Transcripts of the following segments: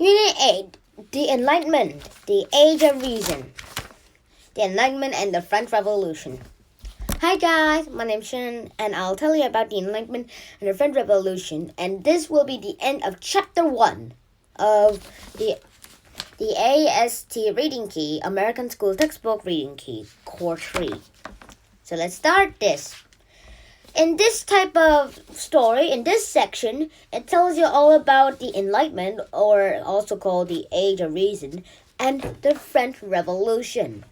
Unit 8, the Enlightenment, the Age of Reason, the Enlightenment and the French Revolution. Hi guys, my name's Shannon, and I'll tell you about the Enlightenment and the French Revolution, and this will be the end of Chapter 1 of the AST Reading Key, American School Textbook Reading Key, Core 3. So let's start this. In this type of story, in this section, it tells you all about the Enlightenment, or also called the Age of Reason, and the French Revolution.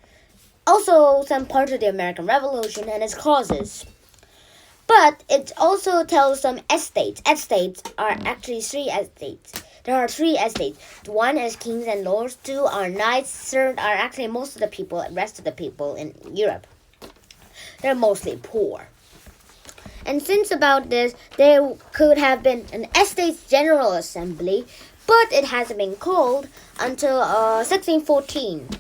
Also, some parts of the American Revolution and its causes. But it also tells some estates. Estates are actually 3 estates. There are 3 estates. 1 is kings and lords, 2 are knights, 3rd are actually most of the people, the rest of the people in Europe. They're mostly poor. And since about this, there could have been an Estates General Assembly, but it hasn't been called until 1614.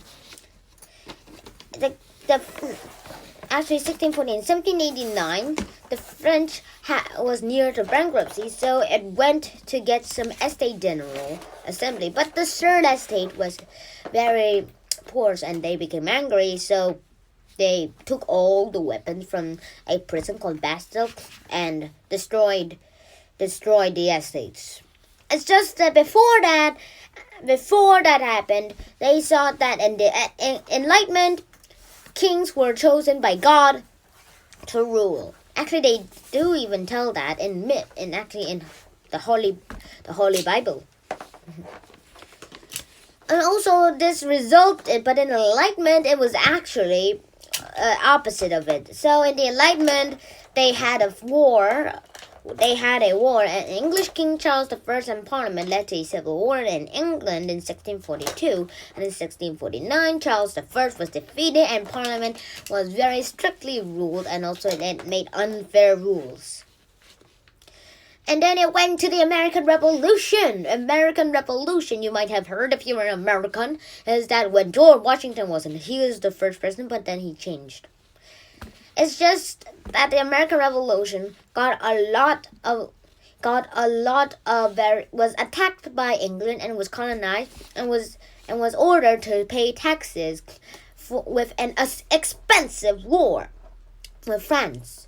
Actually, 1614, 1789, the French was near to bankruptcy, so it went to get some Estate General Assembly. But the 3rd estate was very poor, and they became angry, so they took all the weapons from a prison called Bastille and destroyed the estates. It's just that before that happened, they thought that in the Enlightenment, kings were chosen by God to rule. Actually, they do even tell that in the Holy Bible. And also, this resulted, but in Enlightenment, it was actually opposite of it. So in the Enlightenment, they had a war. And English King Charles I and Parliament led to a civil war in England in 1642. And in 1649, Charles I was defeated, and Parliament was very strictly ruled, and also it made unfair rules. And then it went to the American Revolution. American Revolution, you might have heard if you're an American, is that when George Washington he was the first president, but then he changed. It's just that the American Revolution was attacked by England and was colonized and was ordered to pay taxes with an expensive war with France.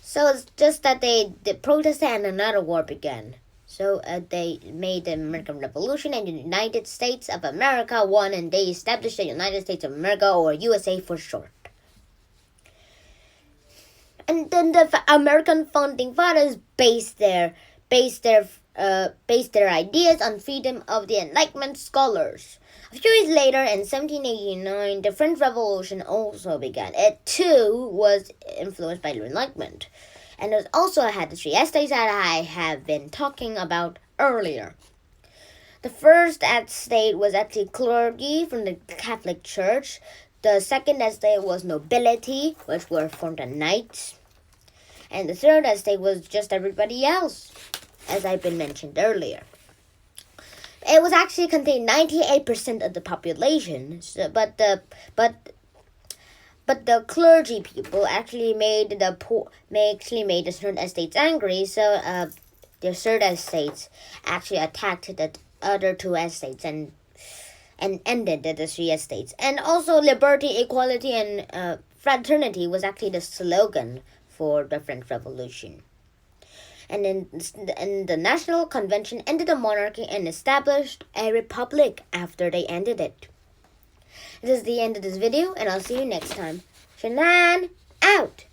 So it's just that they protested and another war began. So they made the American Revolution, and the United States of America won, and they established the United States of America, or USA for short. And then the American founding fathers based their ideas on freedom of the Enlightenment scholars. A few years later, in 1789, the French Revolution also began. It too was influenced by the Enlightenment, and it also had the 3 estates that I have been talking about earlier. The first estate was actually clergy from the Catholic Church. The second estate was nobility, which were from the knights. And the 3rd estate was just everybody else, as I've been mentioned earlier. It was actually contained 98% of the population, but the clergy people actually made the 3rd estates angry. So the 3rd estates actually attacked the other 2 estates and ended the 3 estates. And also, liberty, equality, and fraternity was actually the slogan for the French Revolution. And then the National Convention ended the monarchy and established a republic after they ended it. This is the end of this video, and I'll see you next time. Shannon, out!